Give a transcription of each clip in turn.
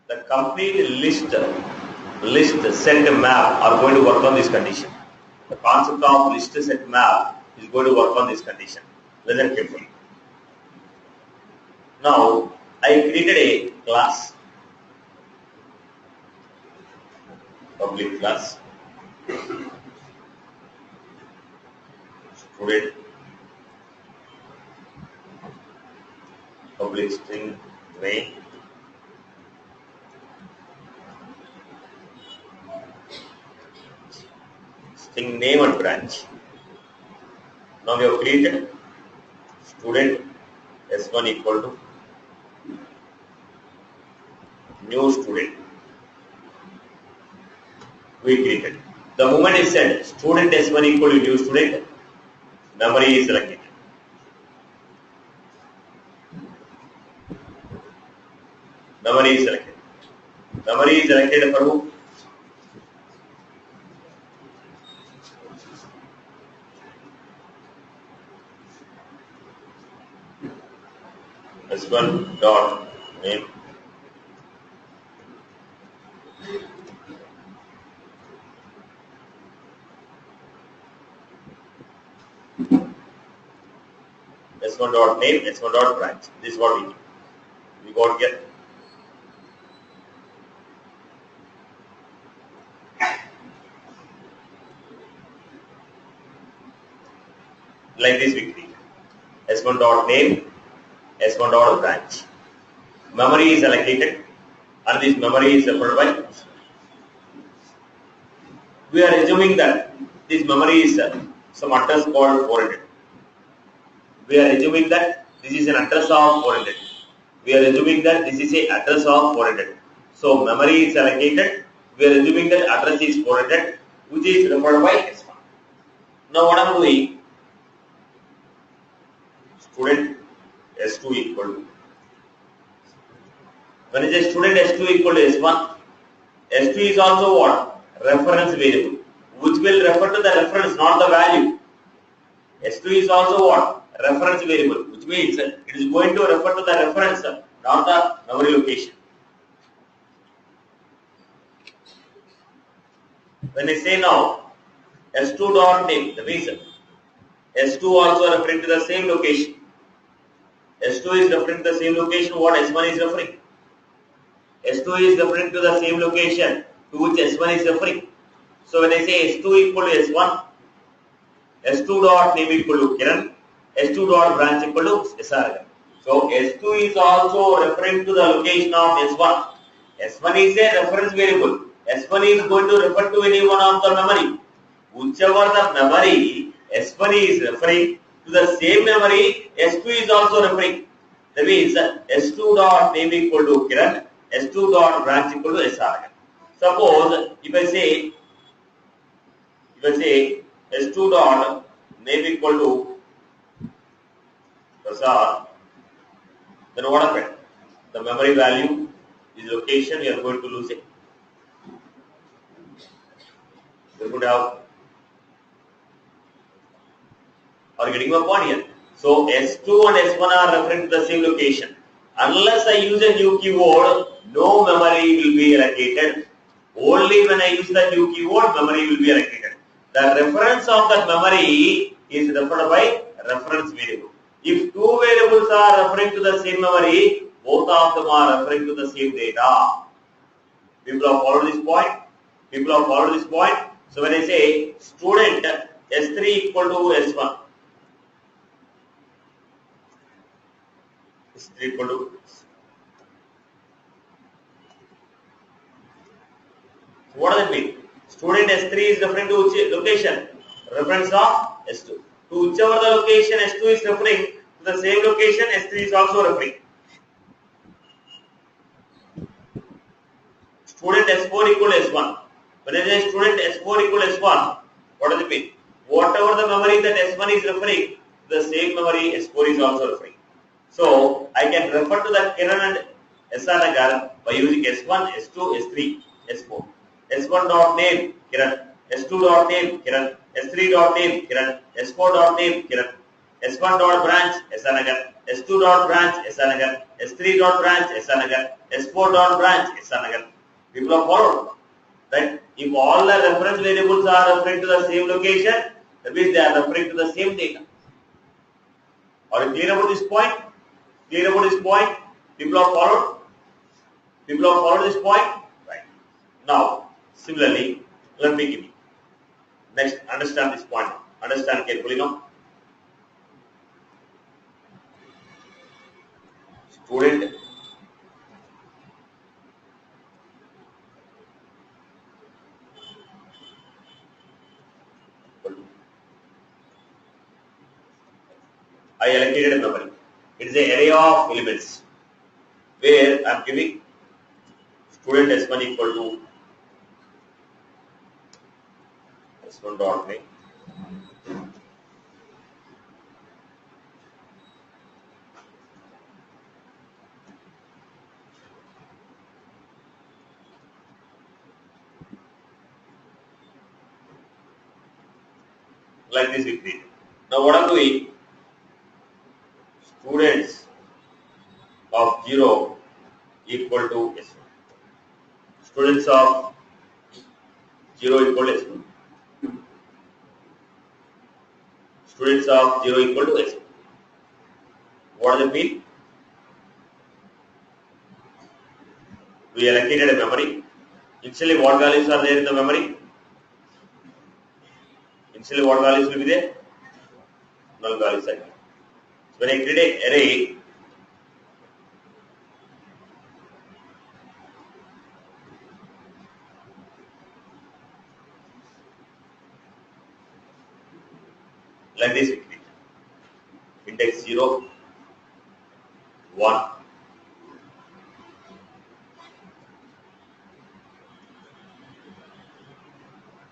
The complete list, set, map are going to work on this condition. The concept of list, set, map is going to work on this condition. Listen carefully. Now, I created a class, public class, student, public string name, string name and branch. Now we have created student S1 equal to new student. We created. The moment is said student S1 equal to new student, memory is selected. Memory is selected. Memory is selected for who? S1 dot name. S1 dot name, S1 dot branch. This is what we do. We got here. Like this we create. S1 dot name, S1 dot branch. Memory is allocated and this memory is separated by. We are assuming that this memory is some address called 400. We are assuming that this is an address of 400. We are assuming that this is an address of 400. So memory is allocated. We are assuming that address is 400, which is referred by S1. Now what I am doing? Student S2 equal to. When I say student S2 equal to S1, S2 is also what? Reference variable, which will refer to the reference, not the value. S2 is also what? Reference variable, which means it is going to refer to the reference, not the memory location. When I say now S2 dot name, that means S2 also referring to the same location. S2 is referring to the same location what S1 is referring. S2 is referring to the same location to which S1 is referring. So when I say S2 equal to S1, S2 dot name equal to Kiran, S2 dot branch equal to SR. So S2 is also referring to the location of S1. S1 is a reference variable. S1 is going to refer to any one of the memory. Whichever the memory S1 is referring to the same memory, S2 is also referring. That means S2 dot name equal to Kiran, S2 dot branch equal to SR. Suppose if I say S2 dot name equal to Prasad, then what happened? The memory value is location, we are going to lose it. We could have. Are getting my point here? So S2 and S1 are referring to the same location. Unless I use a new keyword, no memory will be allocated. Only when I use the new keyword, memory will be allocated. The reference of that memory is referred by reference variable. If two variables are referring to the same memory, both of them are referring to the same data. People have followed this point? People have followed this point? So when I say student S3 equal to S1, S3 equal to. So what does it mean? Student S3 is referring to which location? Reference of S2. To whichever the location S2 is referring, to the same location S3 is also referring. Student S4 equal to S1. When I say student S4 equal to S1, what does it mean? Whatever the memory that S1 is referring, the same memory S4 is also referring. So I can refer to the Kiran and SR Nagar by using S1, S2, S3, S4. S1 dot name Kiran, S2 dot name Kiran, S3 dot name Kiran, S4 dot name Kiran, S1 dot branch SR Nagar. S2 dot branch Sanagar, S3 dot branch Sanagar, S4 dot branch Sanagar. People are followed. Right? If all the reference variables are referring to the same location, that means they are referring to the same data. Are you clear about this point? Clear about this point? People are followed? People have followed this point? Right. Now, similarly, let me give you. Next, understand this point. Understand carefully now. Student I allocated a memory. It is an array of elements where I am giving student S1 equal to S1 dot name. Like this we create. Now what I am doing, students of 0 equal to S1. Students of 0 equal to S1. Students of 0 equal to S1. What does it mean? We allocated a memory. Initially, what values are there in the memory? Initially, what values will be there? Null values are there. So when I create an array, like this we create. Index 0, 1.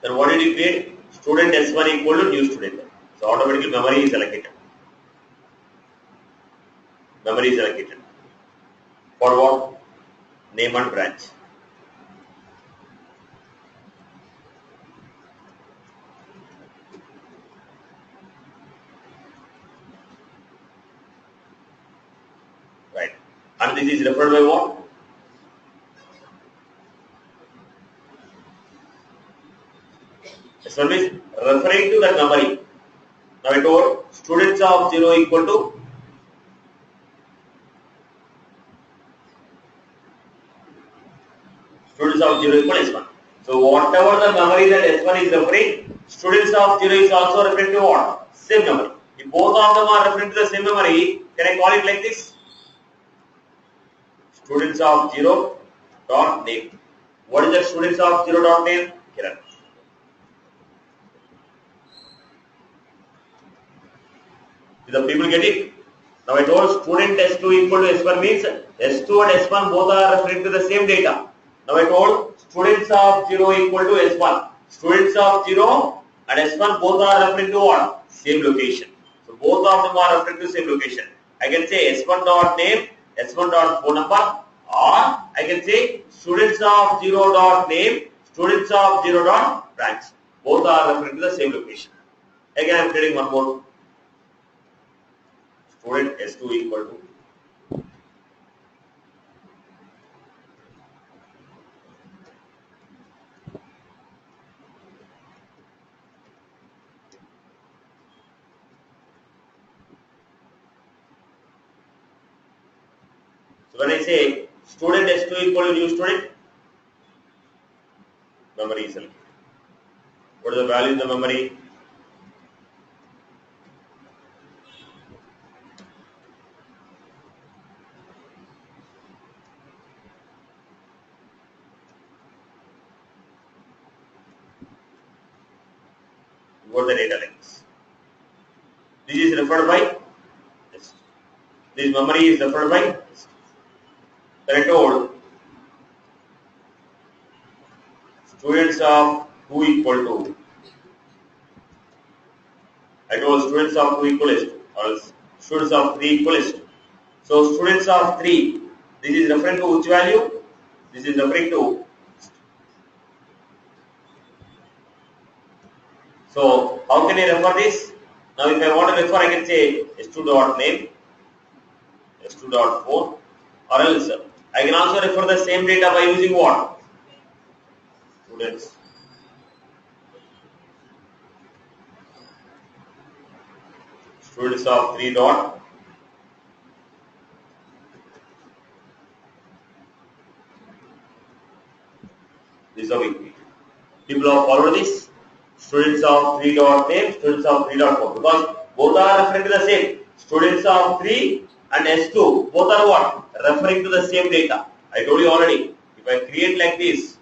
Then what did you create? Student S1 equal to new student. So automatically memory is allocated. Memory is allocated. For what? Name and branch. Right. And this is referred by what? S1 is referring to that memory. Now I told students of 0 equal to students of 0 equal to S1. So whatever the memory that S1 is referring, students of 0 is also referring to what? Same memory. If both of them are referring to the same memory, can I call it like this? Students of 0 dot name. What is the students of 0 dot name? Kiran. Did the people get it? Now I told student S2 equal to S1 means S2 and S1 both are referring to the same data. Now I told students of 0 equal to S1. Students of 0 and S1 both are referring to what? Same location. So both of them are referring to same location. I can say S1 dot name, S1 dot phone number, or I can say students of 0 dot name, students of 0 dot branch. Both are referring to the same location. Again I am creating one more. Student S2 equal to so when I say student S2 equal to new student, memory is allocated. What is the value in the memory? What the data links. This is referred by this. This memory is referred by this. Then I told students of 2 equal to. I told students of 2 equal to, or students of 3 equal to. So students of 3, this is referring to which value? This is referring to. So how can I refer this? Now if I want to refer, I can say S2 dot name, S2 dot 4, or else I can also refer the same data by using what? Students of 3 dot. This is a weekly. People have followed this. Students of 3 dot name, students of 3 dot 4, because both are referring to the same. Students of 3 and S2 both are what? Referring to the same data. I told you already. If I create like this,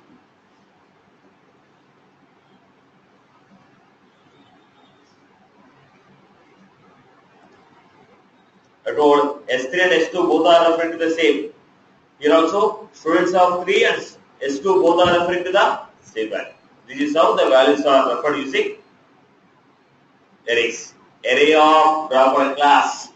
I told S3 and S2 both are referring to the same. Here also, students of 3 and S2 both are referring to the same value. This is how the values are referred using arrays. Array of proper class.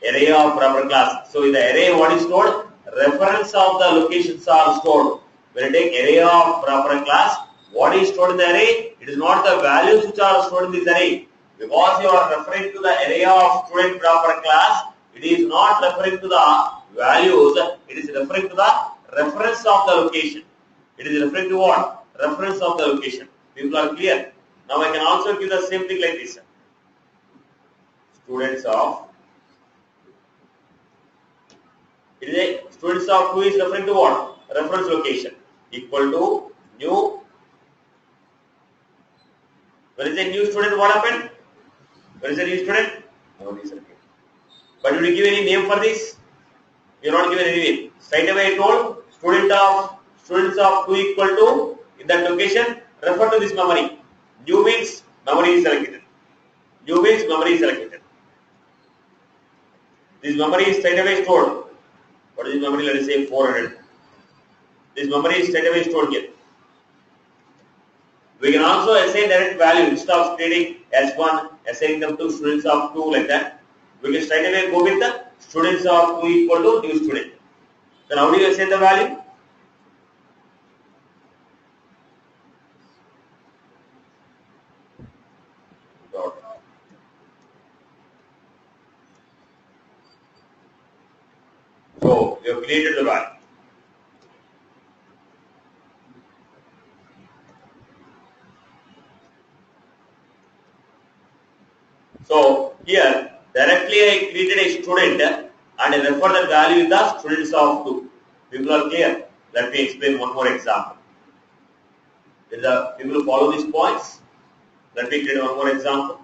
Array of proper class. So in the array, what is stored? Reference of the locations are stored. When you take array of proper class, what is stored in the array? It is not the values which are stored in this array. Because you are referring to the array of student proper class, it is not referring to the values, it is referring to the reference of the location. It is referring to what? Reference of the location. People are clear. Now I can also give the same thing like this. Students of, it is a students of 2 is referring to what? Reference location equal to new. When is a new student, what happened? When is a new student? No, but did you give any name for this? You are not given any name. Straight away I told students of 2 equal to in that location refer to this memory. New means memory is selected. New means memory is selected. This memory is straight away stored. What is this memory? Let us say 400. This memory is straight away stored here. We can also assign direct value instead of creating S1, assigning them to students of 2 like that. We can straight away go with the students of 2 equal to new student. Then how do you assign the value? So we have created the value. So here directly I created a student and I refer the value in the students of 2. People are clear? Let me explain one more example. Did the people follow these points? Let me create one more example.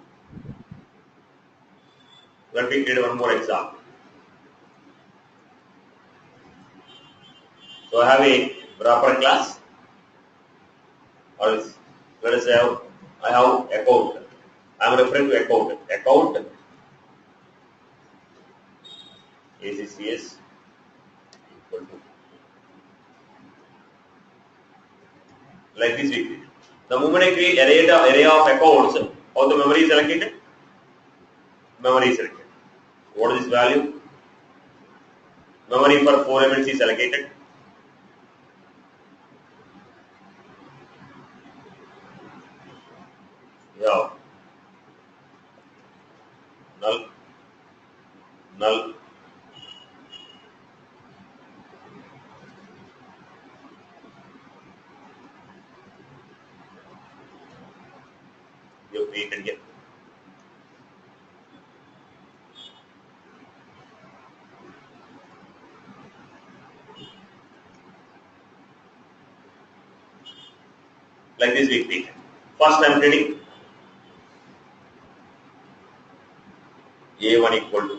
Let me create one more example. So I have a proper class, or else, let us say I have account. I am referring to account. Account ACCS equal to like this we create. The moment I create array of accounts, how the memory is allocated? Memory is allocated. What is this value? Memory for 4 elements is allocated. Yeah. Null. Null. You created here. Like this we create. First I am creating A1 equal to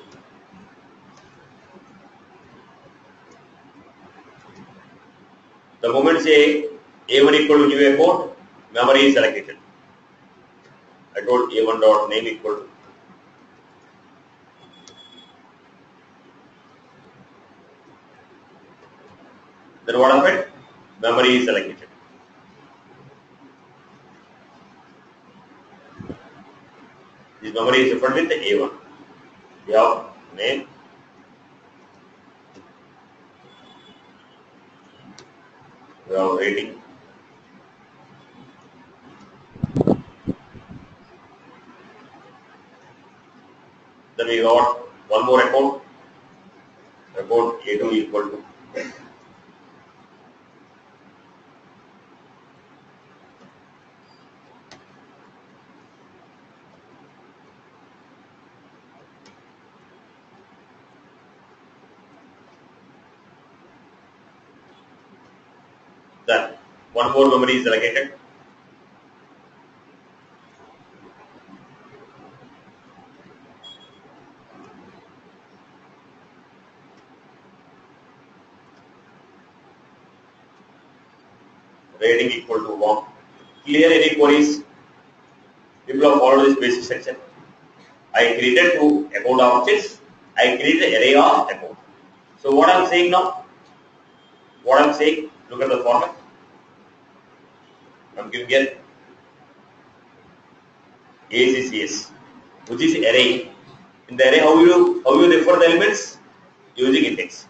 the moment say A1 equal to new account, memory is allocated. I told A1 dot name equal to then what happened? Memory is allocated. This memory is referred with the A1. We have name, we have rating, then we got one more account, Account A2 equal to then one more memory is allocated. Rating equal to 1. Clear any queries? People have followed this basic section. I created two account objects. I created array of account. So what I am saying now? What I am saying? Look at the format. I am giving here ACCS, which is array. In the array, how you refer the elements? Using index.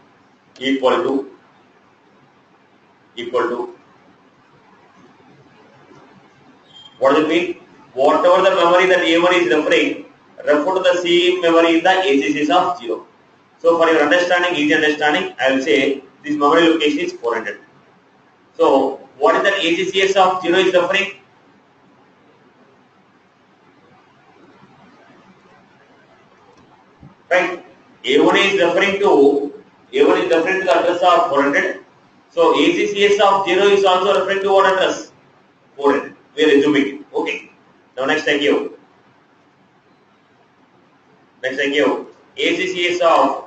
Equal to what does it mean? Whatever the memory that A1 is referring, refer to the same memory in the ACCS of 0. So for your understanding, easy understanding, I will say this memory location is 400. So what is that ACCS of 0 is referring? Right. A1 is referring to the address of 400. So ACCS of 0 is also referring to what address? 400. We are assuming it. Okay. Now next I give. ACCS of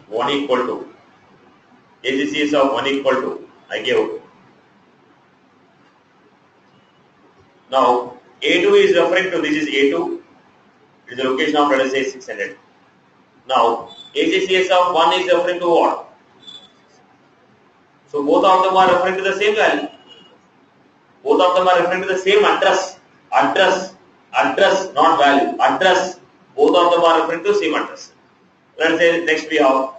1 equal to I give. Now A2 is referring to, this is A2. It is the location of, let us say, 600. Now ACCS of 1 is referring to what? So both of them are referring to the same value. Both of them are referring to the same address. Address, not value. Address. Both of them are referring to the same address. Let us say next we have.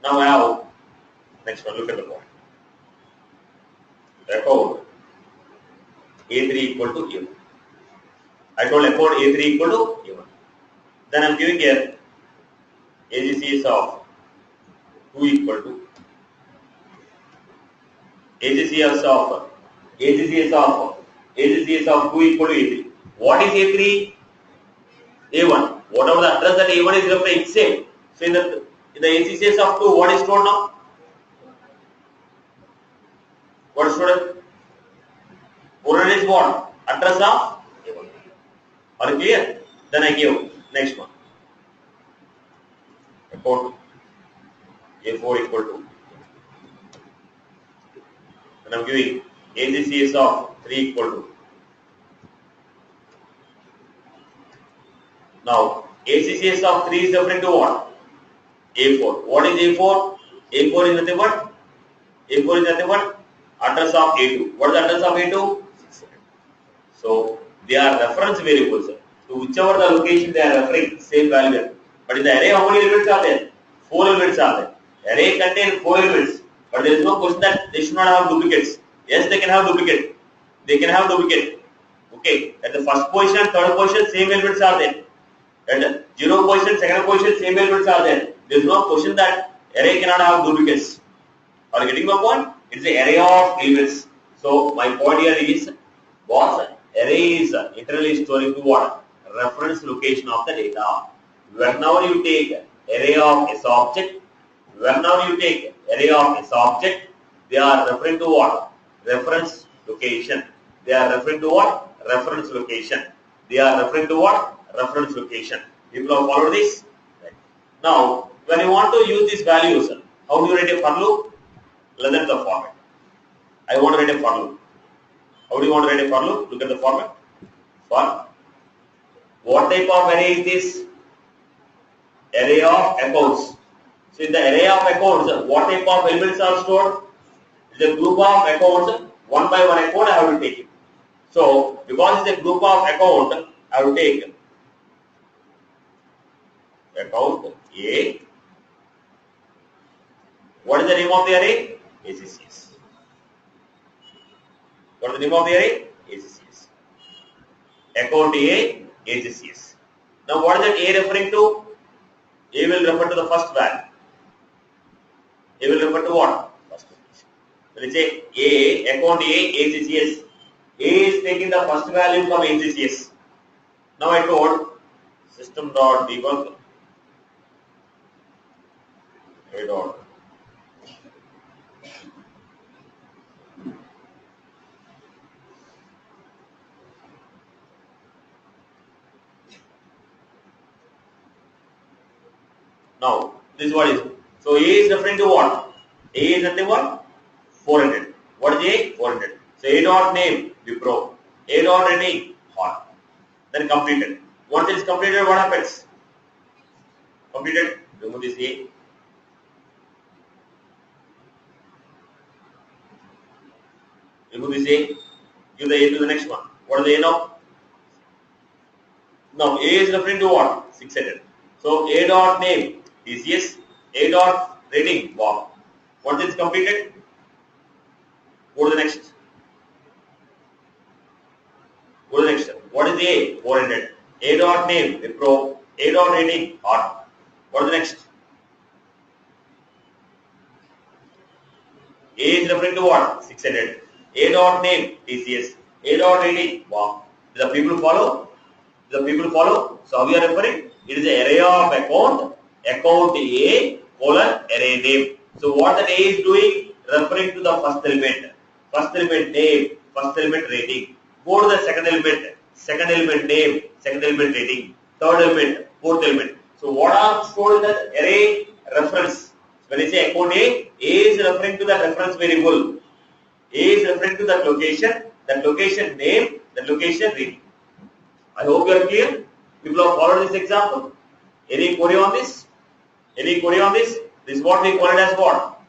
Now I have next one. Look at the point. Account A3 equal to A1. I told account A3 equal to A1. Then I am giving here ACCS of 2 equal to ACCS of 2 equal to A3. What is A3? A1. Whatever the address that A1 is referring, same. So in the ACCS of 2, what is stored now? What is stored? 400 is what? Address of A1. Are you clear? Then I give next one. Account A4 equal to, and I am giving ACCS of 3 equal to. Now ACCS of 3 is referring to what? A4. What is A4? A4 is nothing but address of A2. What is the address of A2? So they are reference variables. To whichever the location they are referring, same value. But in the array, how many elements are there? 4 elements are there. Array contains 4 elements. But there is no question that they should not have duplicates. Yes, they can have duplicate. Okay. At the first position and third position, same elements are there. At the 0 position, second position, same elements are there. There is no question that array cannot have duplicates. Are you getting my point? It is an array of elements. So my point here is, boss, array is internally storing to what? Reference location of the data. Whenever you take array of S object, they are referring to what? Reference location. People have followed this? Right. Now, when you want to use these values, how do you write a for loop? Look at the format. I want to write a for loop. How do you want to write a for loop? Look at the format. For what type of array is this? Array of accounts. So in the array of accounts, what type of elements are stored? It is a group of accounts. One by one account I have to take it. So because it's a group of account, I will take account A. What is the name of the array? ACCS. What is the name of the array? ACCS. Account A, ACCS. Now what is that A referring to? A will refer to the first value. A will refer to what? First location. When you say A, account A, ACCS. A is taking the first value from ACCS. Now I told system.debug A dot. Now this is what is. So A is referring to what? A is nothing what? 400. What is A? 400. So A dot name Wipro. A dot rating hot. Then completed. Once it is completed, what happens? Completed. Remove this A. Remove this A. Give the A to the next one. What is the A now? Now A is referring to what? 600. So A dot name TCS. A dot rating Bob. Once it is completed, go to the next. Go to the next step. What is the A? 400. A dot name Wipro. A dot rating hot. What is the next? A is referring to what? 600. A dot name TCS. A dot rating wow. Do the people follow? Do the people follow? So how we are referring? It is an array of account A colon array name. So what that A is doing? Referring to the first element. First element name, first element rating. Go to the second element name, second element rating, third element, fourth element. So what are stored in the array reference? When you say account A is referring to the reference variable. A is referring to that location name, that location reading. I hope you are clear. People have followed this example. Any query on this? Any query on this? This is what we call it as what?